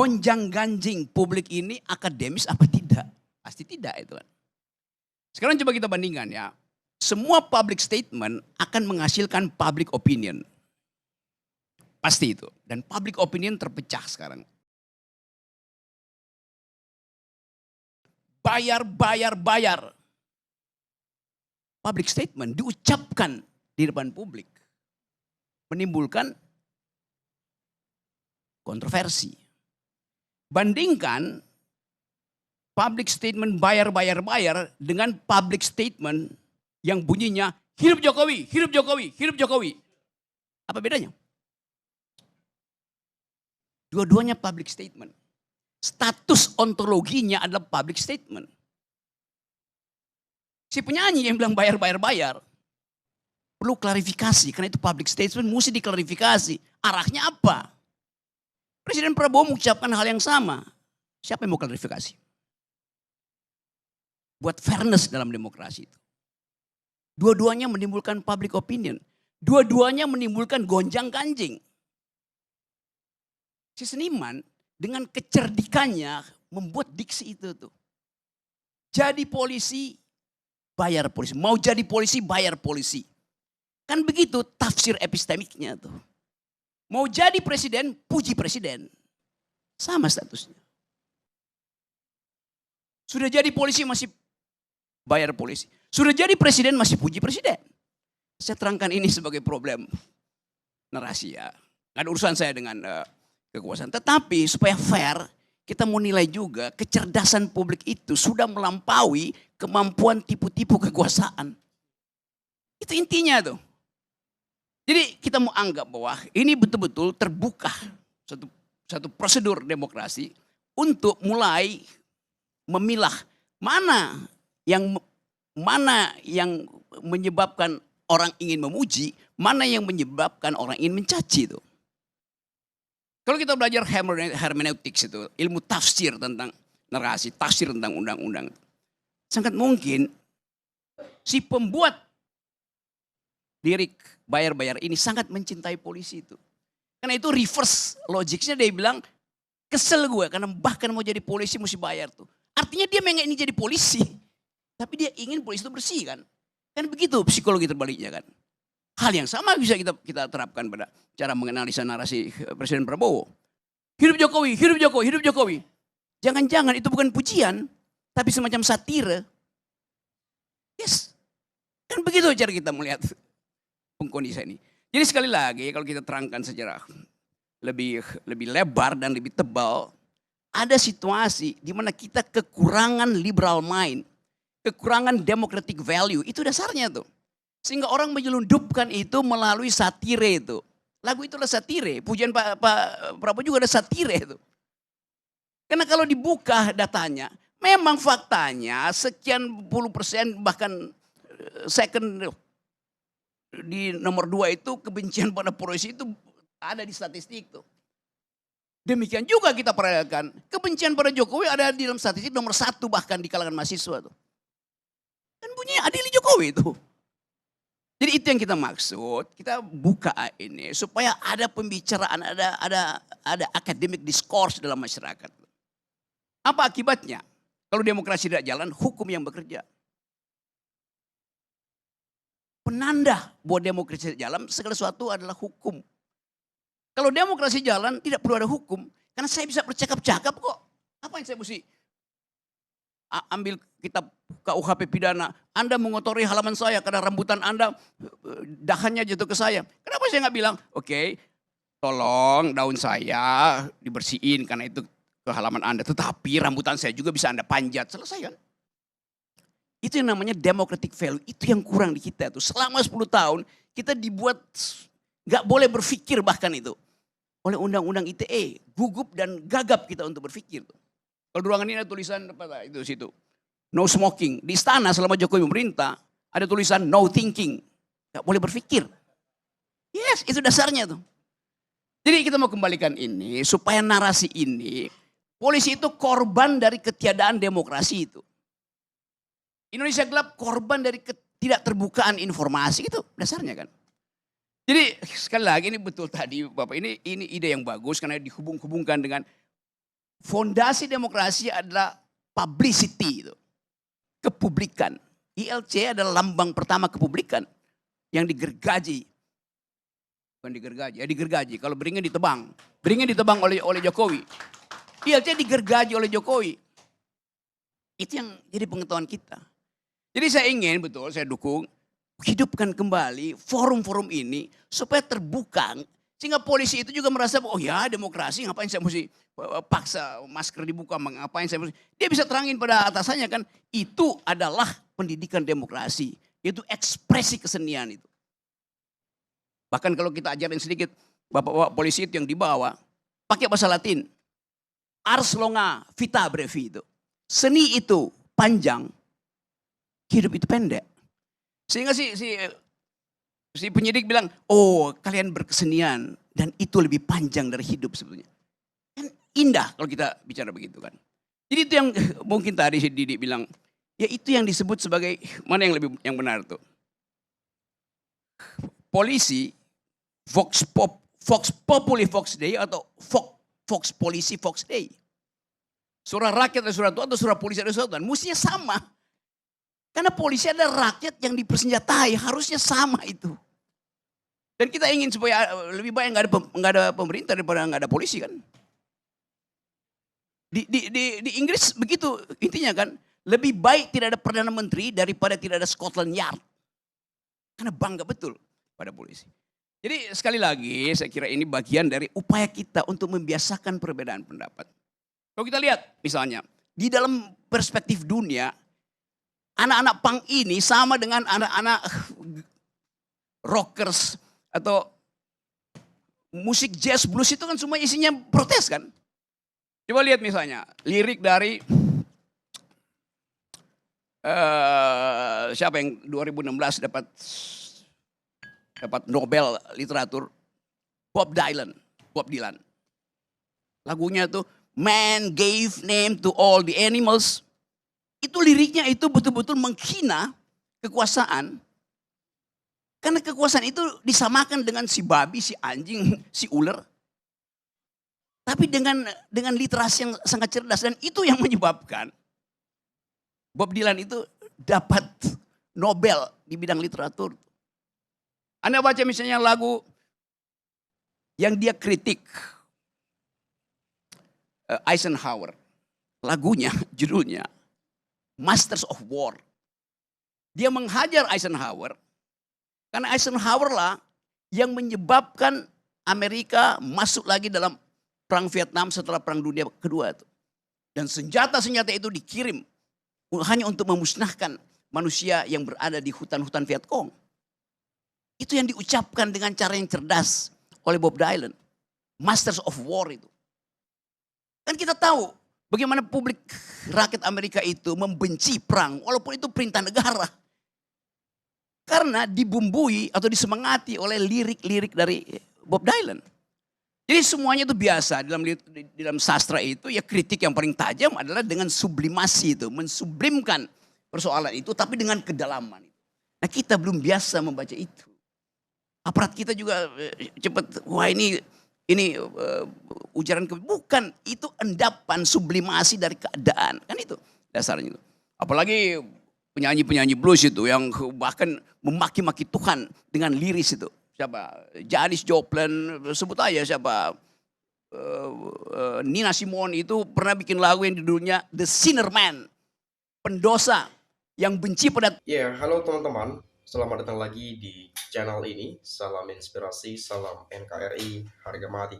gonjang-ganjing publik ini akademis apa tidak? Pasti tidak itu kan. Sekarang coba kita bandingkan ya. Semua public statement akan menghasilkan public opinion. Pasti itu. Dan public opinion terpecah sekarang. Bayar. Public statement diucapkan di depan publik. Menimbulkan kontroversi. Bandingkan public statement bayar dengan public statement yang bunyinya hidup Jokowi, hidup Jokowi, hidup Jokowi. Apa bedanya? Dua-duanya public statement. Status ontologinya adalah public statement. Si penyanyi yang bilang bayar. Perlu klarifikasi, karena itu public statement mesti diklarifikasi. Arahnya apa? Presiden Prabowo mengucapkan hal yang sama. Siapa yang mau klarifikasi? Buat fairness dalam demokrasi itu. Dua-duanya menimbulkan public opinion. Dua-duanya menimbulkan gonjang-ganjing. Si seniman dengan kecerdikannya membuat diksi itu tuh. Jadi polisi, bayar polisi. Mau jadi polisi, bayar polisi. Kan begitu tafsir epistemiknya tuh. Mau jadi presiden, puji presiden. Sama statusnya. Sudah jadi polisi masih bayar polisi. Sudah jadi presiden masih puji presiden. Saya terangkan ini sebagai problem narasi ya. Gak ada urusan saya dengan kekuasaan. Tetapi supaya fair, kita mau nilai juga kecerdasan publik itu sudah melampaui kemampuan tipu-tipu kekuasaan. Itu intinya tuh. Jadi kita mau anggap bahwa ini betul-betul terbuka satu prosedur demokrasi untuk mulai memilah mana yang menyebabkan orang ingin memuji, mana yang menyebabkan orang ingin mencaci itu. Kalau kita belajar hermeneutics itu, ilmu tafsir tentang narasi, tafsir tentang undang-undang, sangat mungkin si pembuat lirik bayar ini sangat mencintai polisi itu. Karena itu reverse logicnya dia bilang, kesel gue karena bahkan mau jadi polisi mesti bayar tuh. Artinya dia memang ingin jadi polisi. Tapi dia ingin polisi itu bersih kan. Kan begitu psikologi terbaliknya kan. Hal yang sama bisa kita terapkan pada cara menganalisa narasi Presiden Prabowo. Hidup Jokowi, hidup Jokowi, hidup Jokowi. Jangan-jangan itu bukan pujian, tapi semacam satire. Yes. Kan begitu cara kita melihat pengkondisian ini. Jadi sekali lagi kalau kita terangkan secara lebih lebar dan lebih tebal, ada situasi di mana kita kekurangan liberal mind, kekurangan democratic value, itu dasarnya tuh. Sehingga orang menyelundupkan itu melalui satire itu. Lagu itulah satire, pujian Pak Prabowo juga ada satire itu. Karena kalau dibuka datanya, memang faktanya sekian puluh persen bahkan second di nomor 2 itu kebencian pada polisi itu ada di statistik tuh. Demikian juga kita perhatikan kebencian pada Jokowi ada di dalam statistik nomor 1 bahkan di kalangan mahasiswa tuh. Kan bunyinya adili Jokowi itu. Jadi itu yang kita maksud, kita buka ini supaya ada pembicaraan, ada academic discourse dalam masyarakat. Apa akibatnya? Kalau demokrasi tidak jalan, hukum yang bekerja. Penanda bahwa demokrasi jalan, segala sesuatu adalah hukum. Kalau demokrasi jalan, tidak perlu ada hukum. Karena saya bisa bercakap-cakap kok. Apa yang saya mesti ambil kitab KUHP pidana. Anda mengotori halaman saya karena rambutan Anda dahannya jatuh ke saya. Kenapa saya nggak bilang, oke, tolong daun saya dibersihin karena itu ke halaman Anda. Tetapi rambutan saya juga bisa Anda panjat. Selesai kan? Itu yang namanya democratic value. Itu yang kurang di kita tuh. Selama 10 tahun kita dibuat gak boleh berpikir bahkan itu. Oleh undang-undang ITE. Gugup dan gagap kita untuk berpikir. Kalau di ruangan ini ada tulisan apa itu situ. No smoking. Di istana selama Jokowi memerintah ada tulisan no thinking. Gak boleh berpikir. Yes, itu dasarnya tuh. Jadi kita mau kembalikan ini supaya narasi ini. Polisi itu korban dari ketiadaan demokrasi itu. Indonesia gelap korban dari tidak terbukaan informasi itu dasarnya kan. Jadi sekali lagi ini betul tadi Bapak ini ide yang bagus karena dihubung-hubungkan dengan Fondasi demokrasi adalah publicity itu, kepublikan. ILC adalah lambang pertama kepublikan yang digergaji. Bukan digergaji, ya digergaji. Kalau beringin ditebang. Beringin ditebang oleh Jokowi. ILC digergaji oleh Jokowi. Itu yang jadi pengetahuan kita. Jadi saya ingin, betul, saya dukung, hidupkan kembali forum-forum ini supaya terbuka. Sehingga polisi itu juga merasa, oh ya demokrasi, ngapain saya mesti paksa masker dibuka, ngapain saya mesti. Dia bisa terangin pada atasannya kan, itu adalah pendidikan demokrasi. Itu ekspresi kesenian itu. Bahkan kalau kita ajarin sedikit, bapak-bapak polisi itu yang dibawa, pakai bahasa Latin. Ars longa vita brevi itu. Seni itu panjang, hidup itu pendek. Sehingga si penyidik bilang, oh kalian berkesenian dan itu lebih panjang dari hidup sebetulnya. Kan indah kalau kita bicara begitu kan. Jadi itu yang mungkin tadi si Didi bilang, ya itu yang disebut sebagai, mana yang benar tuh. Polisi, Vox Populi Vox Dei atau Vox Polisi Vox Dei. Suara rakyat ada suara Tuhan atau suara polisi ada suara Tuhan. Mestinya sama. Karena polisi ada rakyat yang dipersenjatai, harusnya sama itu. Dan kita ingin supaya lebih baik nggak ada pemerintah daripada nggak ada polisi kan. Di Inggris begitu intinya kan, lebih baik tidak ada perdana menteri daripada tidak ada Scotland Yard. Karena bangga betul pada polisi. Jadi sekali lagi saya kira ini bagian dari upaya kita untuk membiasakan perbedaan pendapat. Kalau kita lihat misalnya di dalam perspektif dunia, anak-anak punk ini sama dengan anak-anak rockers atau musik jazz blues itu kan semua isinya protes kan. Coba lihat misalnya lirik dari siapa yang 2016 dapat Nobel literatur, Bob Dylan. Lagunya tuh Man Gave Name to All the Animals. Itu liriknya itu betul-betul menghina kekuasaan. Karena kekuasaan itu disamakan dengan si babi, si anjing, si ular. Tapi dengan literasi yang sangat cerdas. Dan itu yang menyebabkan Bob Dylan itu dapat Nobel di bidang literatur. Anda baca misalnya lagu yang dia kritik Eisenhower. Lagunya, judulnya Masters of War. Dia menghajar Eisenhower. Karena Eisenhower lah yang menyebabkan Amerika masuk lagi dalam perang Vietnam setelah perang dunia kedua itu. Dan senjata-senjata itu dikirim hanya untuk memusnahkan manusia yang berada di hutan-hutan Vietcong. Itu yang diucapkan dengan cara yang cerdas oleh Bob Dylan. Masters of War itu. Kan kita tahu bagaimana publik rakyat Amerika itu membenci perang walaupun itu perintah negara. Karena dibumbui atau disemangati oleh lirik-lirik dari Bob Dylan. Jadi semuanya itu biasa dalam sastra itu ya kritik yang paling tajam adalah dengan sublimasi itu. Mensublimkan persoalan itu tapi dengan kedalaman. Nah kita belum biasa membaca itu. Aparat kita juga cepat, wah ini ujaran bukan, itu endapan sublimasi dari keadaan. Kan itu dasarnya itu. Apalagi penyanyi-penyanyi blues itu yang bahkan memaki-maki Tuhan dengan liris itu. Siapa? Janis Joplin, sebut aja siapa. Nina Simone itu pernah bikin lagu yang judulnya The Sinner Man. Pendosa yang benci pada... Ya, halo teman-teman. Selamat datang lagi di channel ini. Salam inspirasi, salam NKRI, harga mati.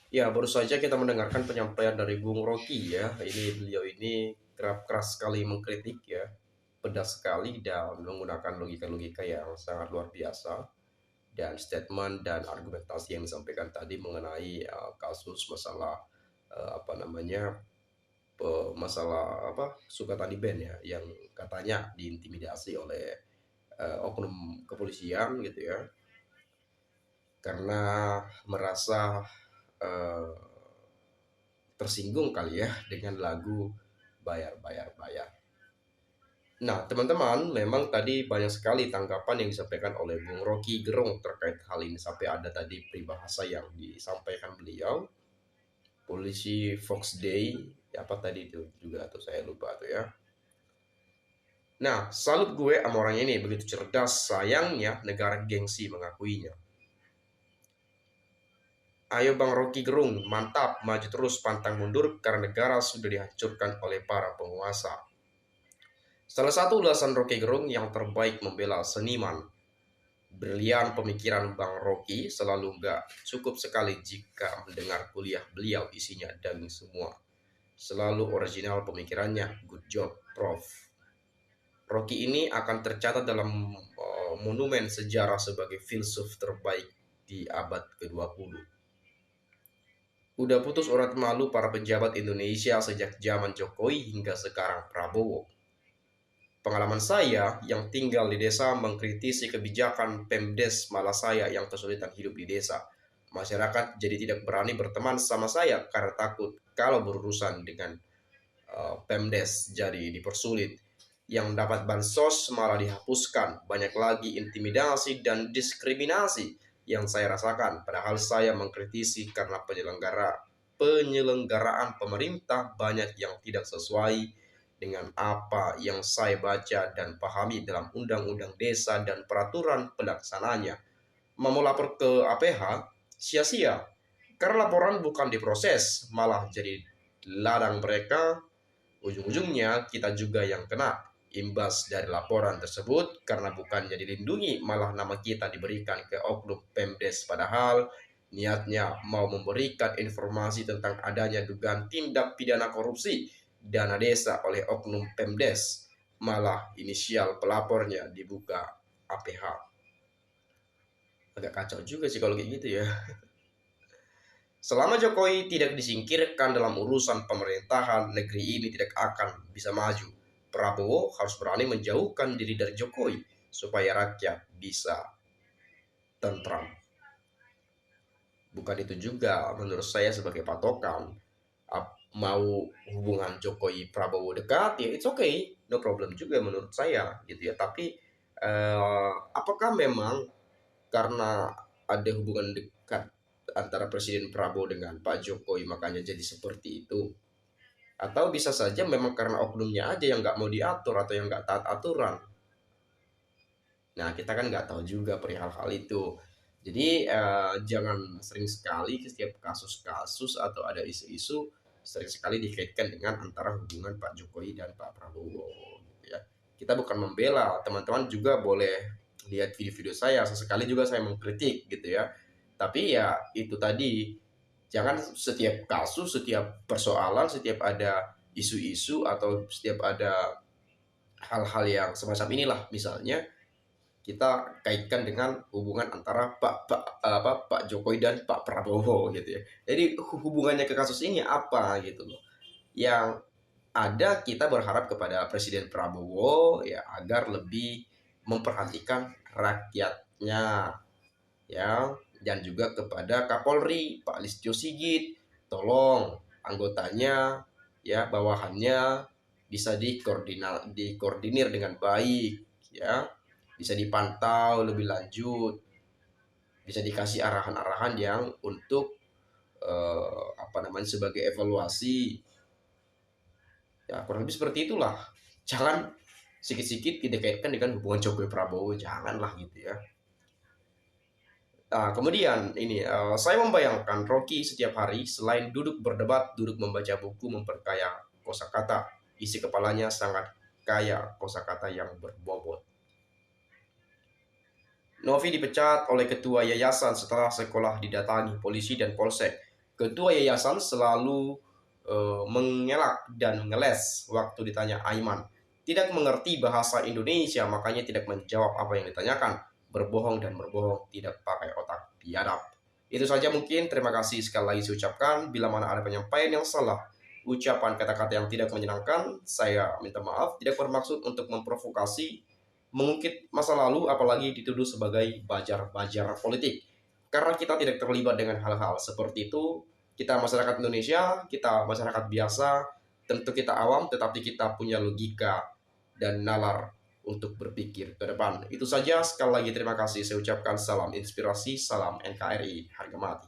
Ya, baru saja kita mendengarkan penyampaian dari Bung Rocky ya. Beliau ini kerap keras sekali mengkritik ya. Pedas sekali dan menggunakan logika-logika yang sangat luar biasa. Dan statement dan argumentasi yang disampaikan tadi mengenai kasus masalah masalah suka Taliban ya, yang katanya diintimidasi oleh oknum kepolisian gitu ya, karena merasa tersinggung kali ya dengan lagu bayar. Nah teman-teman, memang tadi banyak sekali tanggapan yang disampaikan oleh Bung Rocky Gerung terkait hal ini, sampai ada tadi peribahasa yang disampaikan beliau. polisi Fox Day, apa tadi itu juga tuh saya lupa tuh ya. Nah, salut gue sama orang ini, begitu cerdas, sayangnya negara gengsi mengakuinya. Ayo Bang Rocky Gerung, mantap, maju terus pantang mundur karena negara sudah dihancurkan oleh para penguasa. Salah satu ulasan Rocky Gerung yang terbaik membela seniman. Brilian pemikiran Bang Rocky, selalu nggak cukup sekali jika mendengar kuliah beliau isinya daging semua. Selalu original pemikirannya, good job Prof. Rocky ini akan tercatat dalam monumen sejarah sebagai filsuf terbaik di abad ke-20. Udah putus urat malu para pejabat Indonesia sejak zaman Jokowi hingga sekarang Prabowo. Pengalaman saya yang tinggal di desa mengkritisi kebijakan Pemdes, malah saya yang kesulitan hidup di desa. Masyarakat jadi tidak berani berteman sama saya karena takut kalau berurusan dengan Pemdes jadi dipersulit. Yang dapat bansos malah dihapuskan. Banyak lagi intimidasi dan diskriminasi yang saya rasakan. Padahal saya mengkritisi karena penyelenggaraan pemerintah banyak yang tidak sesuai dengan apa yang saya baca dan pahami dalam undang-undang desa dan peraturan pelaksananya. Mau lapor ke APH, sia-sia. Karena laporan bukan diproses, malah jadi ladang mereka. Ujung-ujungnya kita juga yang kena imbas dari laporan tersebut karena bukannya dilindungi, malah nama kita diberikan ke oknum Pemdes padahal niatnya mau memberikan informasi tentang adanya dugaan tindak pidana korupsi dana desa oleh oknum Pemdes, malah inisial pelapornya dibuka APH. Agak kacau juga sih kalau kayak gitu ya. Selama Jokowi tidak disingkirkan dalam urusan pemerintahan, negeri ini tidak akan bisa maju. Prabowo harus berani menjauhkan diri dari Jokowi supaya rakyat bisa tentram. Bukan itu juga menurut saya sebagai patokan. Mau hubungan Jokowi Prabowo dekat ya it's okay, no problem juga menurut saya gitu ya. Tapi apakah memang karena ada hubungan dekat antara Presiden Prabowo dengan Pak Jokowi makanya jadi seperti itu, atau bisa saja memang karena oknumnya aja yang nggak mau diatur atau yang nggak taat aturan. Nah kita kan nggak tahu juga perihal hal itu. Jadi jangan sering sekali setiap kasus-kasus atau ada isu-isu sering sekali dikaitkan dengan antara hubungan Pak Jokowi dan Pak Prabowo gitu ya. Kita bukan membela, teman-teman juga boleh lihat video-video saya, sesekali juga saya mengkritik gitu ya. Tapi ya itu tadi, jangan setiap kasus, setiap persoalan, setiap ada isu-isu atau setiap ada hal-hal yang semacam inilah misalnya kita kaitkan dengan hubungan antara Pak Jokowi dan Pak Prabowo gitu ya. Jadi hubungannya ke kasus ini apa gitu loh. Yang ada kita berharap kepada Presiden Prabowo ya agar lebih memperhatikan rakyatnya ya, dan juga kepada Kapolri Pak Listio Sigit, tolong anggotanya ya bawahannya bisa dikoordinir dengan baik ya, bisa dipantau lebih lanjut, bisa dikasih arahan-arahan yang untuk sebagai evaluasi ya, kurang lebih seperti itulah. Jangan sedikit-sedikit dikaitkan dengan hubungan Jokowi Prabowo, janganlah gitu ya. Nah, kemudian ini saya membayangkan Rocky setiap hari selain duduk berdebat, duduk membaca buku memperkaya kosakata. Isi kepalanya sangat kaya kosakata yang berbobot. Novi dipecat oleh ketua yayasan setelah sekolah didatangi polisi dan polsek. Ketua yayasan selalu mengelak dan ngeles waktu ditanya Aiman. Tidak mengerti bahasa Indonesia, makanya tidak menjawab apa yang ditanyakan. Berbohong dan berbohong, tidak pakai otak biadab. Itu saja mungkin, terima kasih sekali lagi saya ucapkan. Bila mana ada penyampaian yang salah, ucapan kata-kata yang tidak menyenangkan, saya minta maaf. Tidak bermaksud untuk memprovokasi, mengungkit masa lalu, apalagi dituduh sebagai bajar-bajar politik. Karena kita tidak terlibat dengan hal-hal seperti itu. Kita masyarakat Indonesia, kita masyarakat biasa, tentu kita awam, tetapi kita punya logika dan nalar untuk berpikir ke depan. Itu saja, sekali lagi terima kasih. Saya ucapkan salam inspirasi, salam NKRI, harga mati.